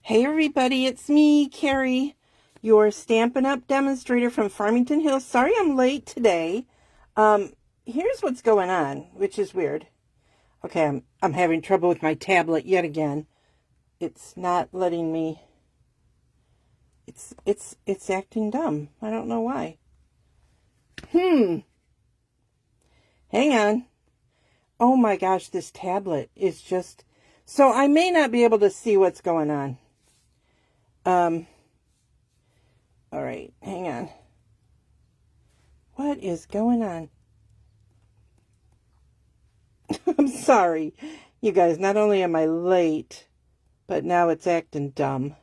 Hey everybody, it's me, Carrie, your Stampin' Up! Demonstrator from Farmington Hills. Sorry I'm late today. Here's what's going on, which is weird. Okay, I'm having trouble with my tablet yet again. It's not letting me. It's acting dumb. I don't know why. Hang on. Oh my gosh, this tablet is just... So I may not be able to see what's going on. All right, hang on. What is going on? I'm sorry, you guys. Not only am I late, but now it's acting dumb.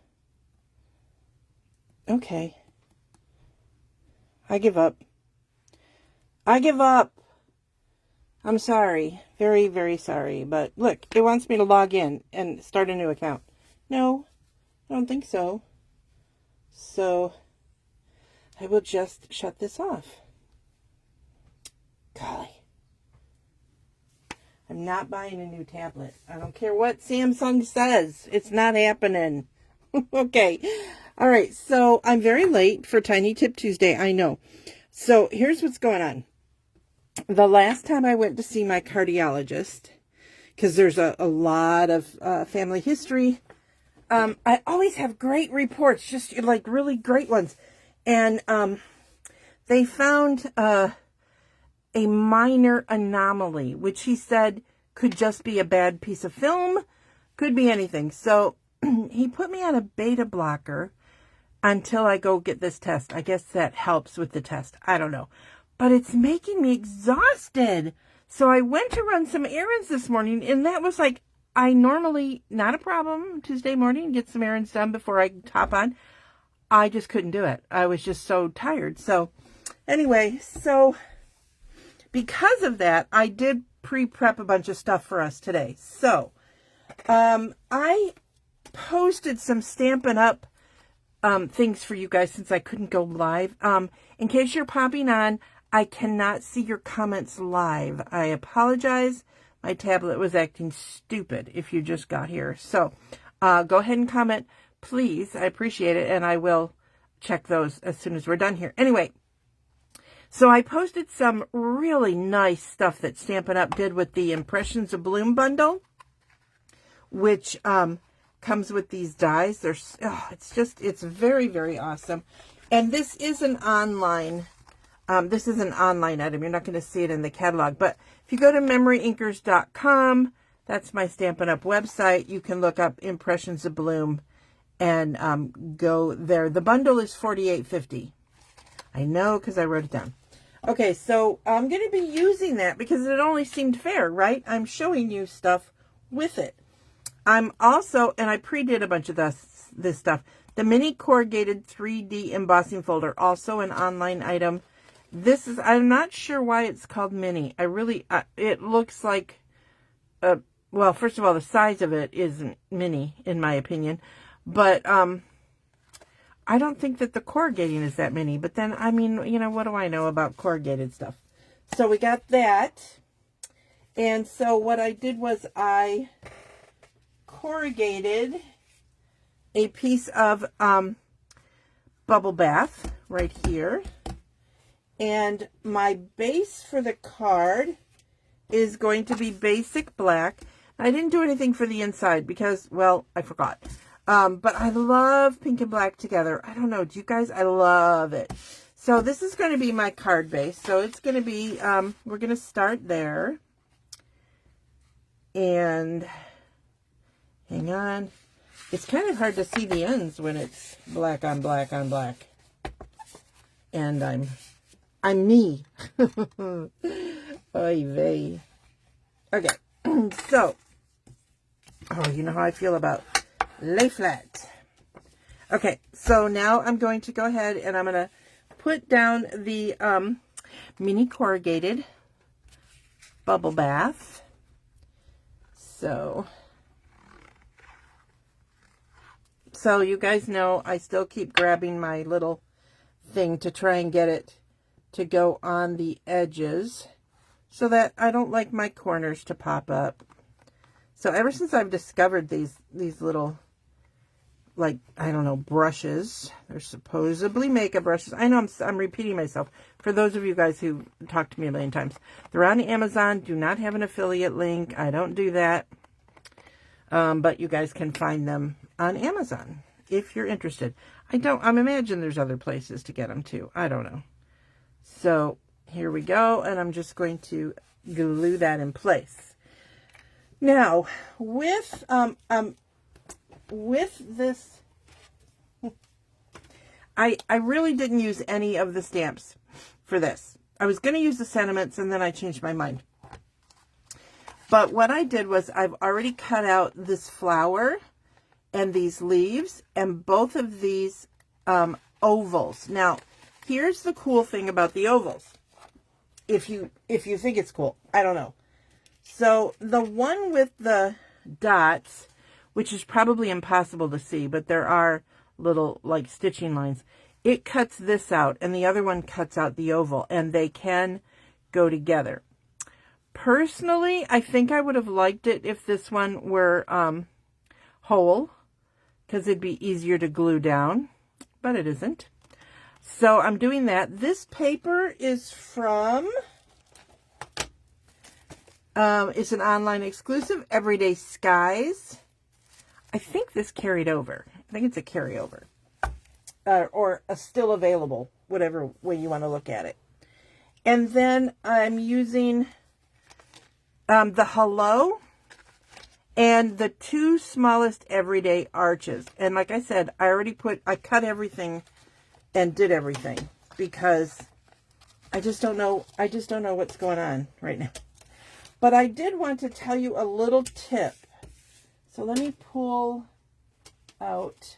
Okay. I give up. I give up. I'm sorry. Very, very sorry. But look, it wants me to log in and start a new account. No, I don't think so. So I will just shut this off. Golly. I'm not buying a new tablet. I don't care what Samsung says. It's not happening. Okay. All right. So I'm very late for Tiny Tip Tuesday. I know. So here's what's going on. The last time I went to see my cardiologist, because there's a lot of family history, I always have great reports, just like really great ones. And they found a minor anomaly, which he said could just be a bad piece of film, could be anything. So he put me on a beta blocker until I go get this test. I guess that helps with the test. I don't know. But it's making me exhausted. So I went to run some errands this morning, and that was like, I normally, not a problem, Tuesday morning, get some errands done before I hop on. I just couldn't do it. I was just so tired. So anyway, so because of that, I did pre-prep a bunch of stuff for us today. So I posted some Stampin' Up! Things for you guys since I couldn't go live. In case you're popping on, I cannot see your comments live. I apologize. My tablet was acting stupid if you just got here. So go ahead and comment, please. I appreciate it, and I will check those as soon as we're done here. Anyway, so I posted some really nice stuff that Stampin' Up! Did with the Impressions Abloom bundle, which comes with these dies. There's, it's very, very awesome. And this is an online item. You're not going to see it in the catalog. But if you go to MemoryINKers.com, that's my Stampin' Up! Website, you can look up Impressions Abloom and go there. The bundle is $48.50. I know because I wrote it down. Okay, so I'm going to be using that because it only seemed fair, right? I'm showing you stuff with it. I'm also, and I pre-did a bunch of this stuff, the mini corrugated 3D embossing folder, also an online item. This is, I'm not sure why it's called mini. I really, it looks like, well, first of all, the size of it isn't mini, in my opinion. But I don't think that the corrugating is that mini. But then, I mean, you know, what do I know about corrugated stuff? So we got that. And so what I did was I corrugated a piece of bubble bath right here. And my base for the card is going to be basic black. I didn't do anything for the inside because, well, I forgot. But I love pink and black together. I don't know. Do you guys? I love it. So this is going to be my card base. So it's going to be, we're going to start there. And hang on. It's kind of hard to see the ends when it's black on black on black. And I'm me. Oy vey. Okay. So, oh, you know how I feel about lay flat. Okay, so now I'm going to go ahead and I'm going to put down the mini corrugated bubble bath. So you guys know I still keep grabbing my little thing to try and get it to go on the edges so that I don't like my corners to pop up. So ever since I've discovered these little like, I don't know, brushes. They're supposedly makeup brushes. I know I'm repeating myself. For those of you guys who talked to me a million times. They're on Amazon. Do not have an affiliate link. I don't do that. But you guys can find them on Amazon if you're interested. I'm imagine there's other places to get them too. I don't know. So here we go. And I'm just going to glue that in place. Now, with this, I really didn't use any of the stamps for this. I was going to use the sentiments and then I changed my mind. But what I did was I've already cut out this flower and these leaves and both of these ovals. Now, here's the cool thing about the ovals. If you think it's cool, I don't know. So the one with the dots, which is probably impossible to see, but there are little like stitching lines, it cuts this out and the other one cuts out the oval, and they can go together. Personally, I think I would have liked it if this one were whole, because it'd be easier to glue down, but it isn't. So I'm doing that. This paper is from, it's an online exclusive, Everyday Skies. I think this carried over. I think it's a carryover. Or a still available, whatever way you want to look at it. And then I'm using the Hello and the two smallest Everyday Arches. And like I said, I cut everything and did everything because I just don't know what's going on right now. But I did want to tell you a little tip. So let me pull out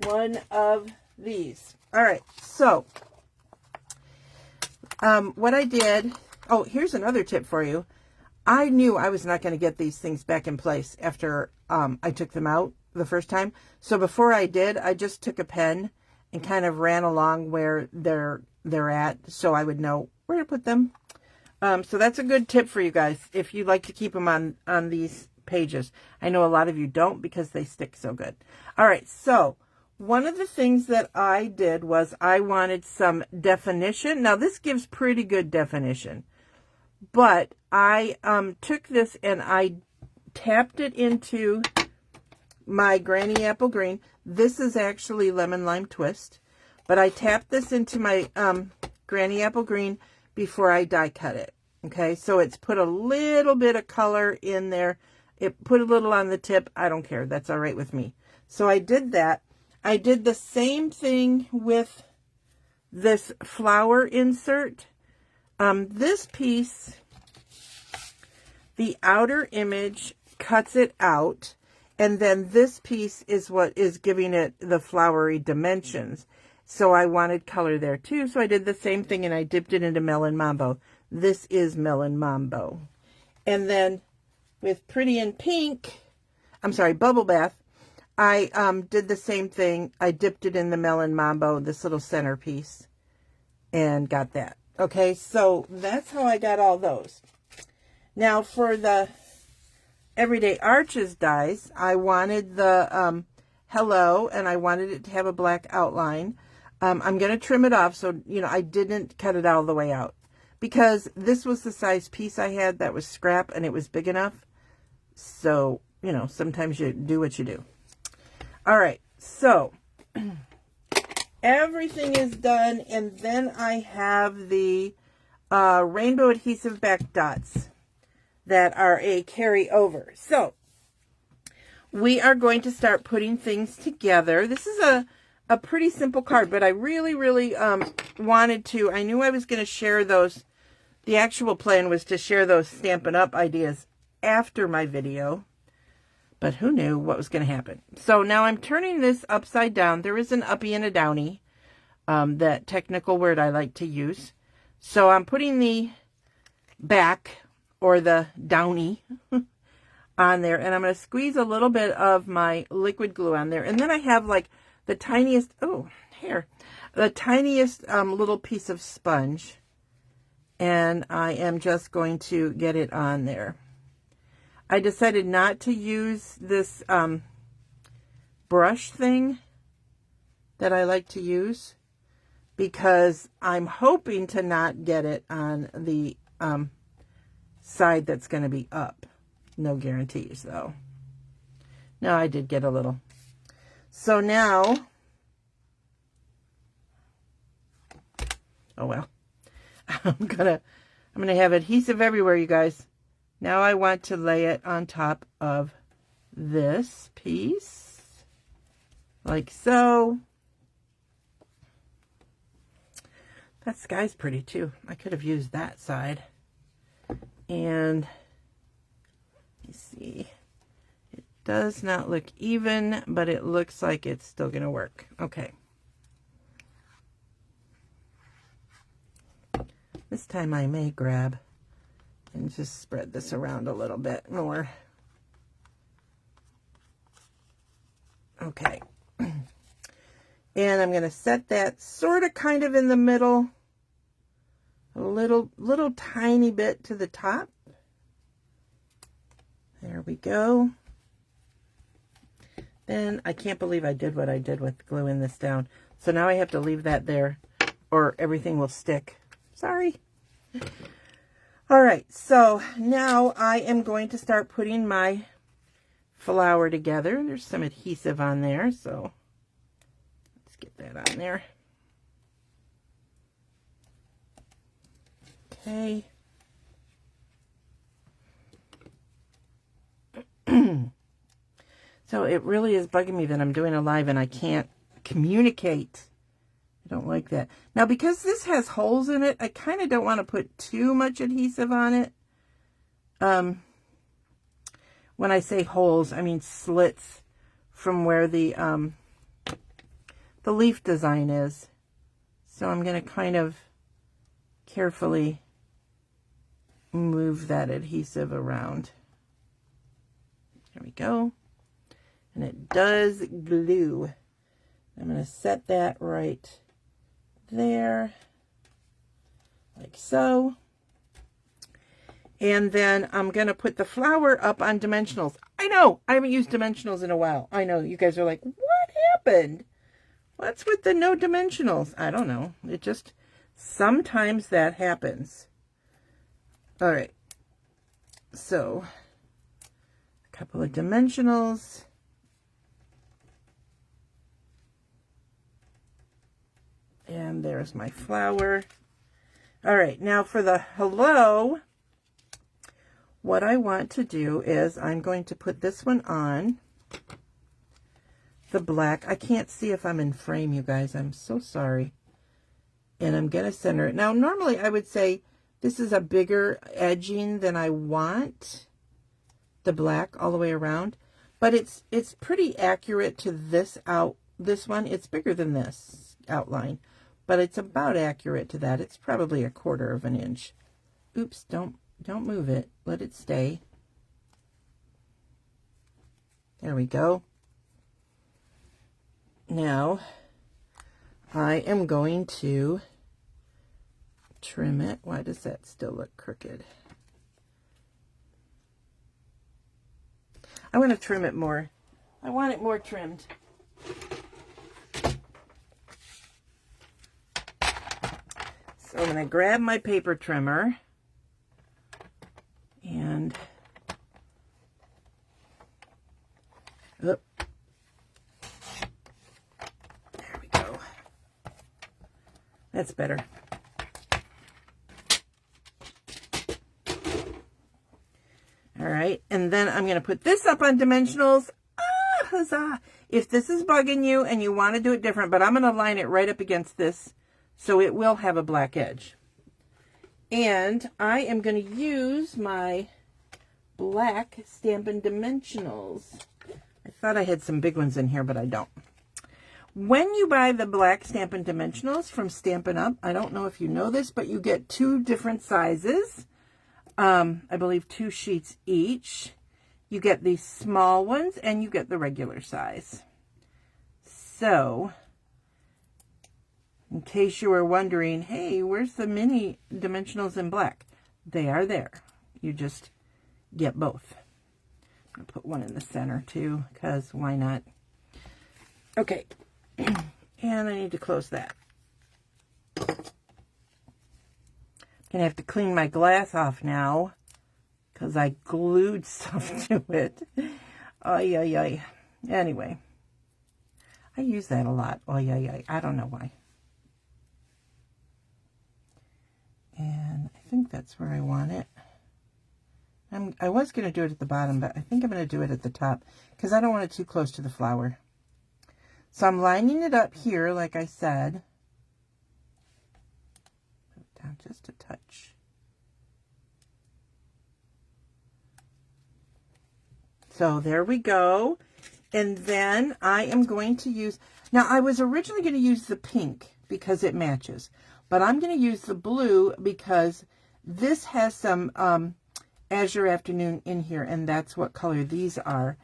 one of these. All right, so what I did, oh, here's another tip for you. I knew I was not going to get these things back in place after I took them out the first time. So before I did, I just took a pen and kind of ran along where they're at so I would know where to put them. So that's a good tip for you guys if you like to keep them on these pages. I know a lot of you don't because they stick so good. All right, so one of the things that I did was I wanted some definition. Now this gives pretty good definition, but I took this and I tapped it into my Granny Apple Green. This is actually Lemon Lime Twist, but I tapped this into my Granny Apple Green before I die cut it. Okay, so it's put a little bit of color in there. It put a little on the tip. I don't care. That's all right with me. So I did that. I did the same thing with this flower insert. This piece, the outer image cuts it out, and then this piece is what is giving it the flowery dimensions. So I wanted color there too, so I did the same thing and I dipped it into Melon Mambo. This is Melon Mambo. And then with Pretty in Pink, Bubble Bath, I did the same thing. I dipped it in the Melon Mambo, this little centerpiece, and got that. Okay, so that's how I got all those. Now for the Everyday Arches dies, I wanted the Hello, and I wanted it to have a black outline. I'm going to trim it off, so, I didn't cut it all the way out. Because this was the size piece I had that was scrap, and it was big enough. So, sometimes you do what you do. All right, so everything is done, and then I have the rainbow adhesive back dots that are a carryover. So we are going to start putting things together. This is a pretty simple card, but I really, really wanted to. I knew I was going to share those. The actual plan was to share those Stampin' Up! Ideas after my video, but who knew what was going to happen. So now I'm turning this upside down. There is an uppy and a downy, that technical word I like to use. So I'm putting the back, or the downy, on there, and I'm going to squeeze a little bit of my liquid glue on there. And then I have like the tiniest, the tiniest little piece of sponge, and I am just going to get it on there. I decided not to use this brush thing that I like to use, because I'm hoping to not get it on the side that's going to be up. No guarantees, though. No, I did get a little. So now, oh well, I'm gonna have adhesive everywhere, you guys. Now I want to lay it on top of this piece, like so. That sky's pretty too. I could have used that side. And let me see. It does not look even, but it looks like it's still going to work. Okay. This time I may grab and just spread this around a little bit more. Okay. And I'm going to set that sort of kind of in the middle, a little tiny bit to the top. There we go. Then I can't believe I did what I did with gluing this down. So now I have to leave that there or everything will stick. Sorry. All right, so now I am going to start putting my flower together. There's some adhesive on there, so let's get that on there. Okay. So it really is bugging me that I'm doing a live and I can't communicate. I don't like that. Now, because this has holes in it, I kind of don't want to put too much adhesive on it. When I say holes, I mean slits from where the leaf design is. So I'm going to kind of carefully move that adhesive around. There we go. And it does glue. I'm going to set that right there, like so. And then I'm going to put the flower up on dimensionals. I know, I haven't used dimensionals in a while. I know, you guys are like, what happened? What's with the no dimensionals? I don't know. It just, sometimes that happens. All right. So, a couple of dimensionals. And there's my flower. All right, now for the hello, what I want to do is I'm going to put this one on the black. I can't see if I'm in frame, you guys. I'm so sorry. And I'm going to center it. Now, normally I would say this is a bigger edging than I want, the black all the way around. But it's pretty accurate to this one. It's bigger than this outline. But it's about accurate to that. It's probably 1/4 of an inch. Oops, don't move it. Let it stay. There we go. Now, I am going to trim it. Why does that still look crooked? I want to trim it more. I want it more trimmed. So I'm going to grab my paper trimmer and there we go. That's better. All right, and then I'm going to put this up on dimensionals. Ah, huzzah! If this is bugging you and you want to do it different, but I'm going to line it right up against this, so it will have a black edge. And I am going to use my black Stampin' Dimensionals. I thought I had some big ones in here, but I don't. When you buy the black Stampin' Dimensionals from Stampin' Up, I don't know if you know this, but you get 2 different sizes. I believe 2 sheets each. You get these small ones and you get the regular size. So, in case you were wondering, hey, where's the mini dimensionals in black? They are there. You just get both. I'm going to put one in the center too, because why not? Okay. And I need to close that. Gonna have to clean my glass off now because I glued stuff to it. Ay, ay, ay. Anyway, I use that a lot. Ay, ay, ay. I don't know why. And I think that's where I want it. I was going to do it at the bottom, but I think I'm going to do it at the top because I don't want it too close to the flower. So I'm lining it up here, like I said. Put it down just a touch. So there we go. And then I am going to use, now I was originally going to use the pink because it matches, but I'm going to use the blue because this has some Azure Afternoon in here, and that's what color these are.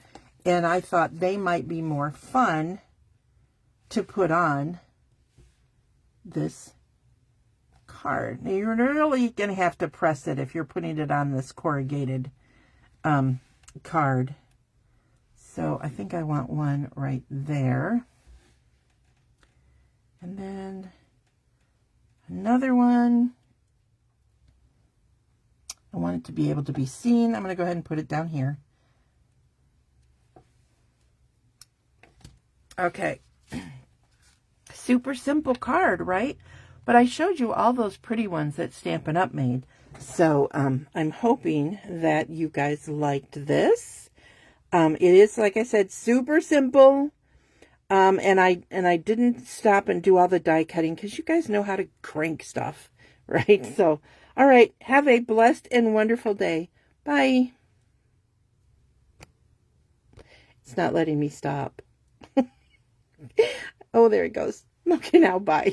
And I thought they might be more fun to put on this card. Now you're really going to have to press it if you're putting it on this corrugated card. So I think I want one right there. And then another one. I want it to be able to be seen. I'm going to go ahead and put it down here. Okay. Super simple card, right? But I showed you all those pretty ones that Stampin' Up! Made. So I'm hoping that you guys liked this. It is, like I said, super simple. And I didn't stop and do all the die cutting because you guys know how to crank stuff, right? So, all right, have a blessed and wonderful day. Bye. It's not letting me stop. Oh, there it goes. Okay, now, bye.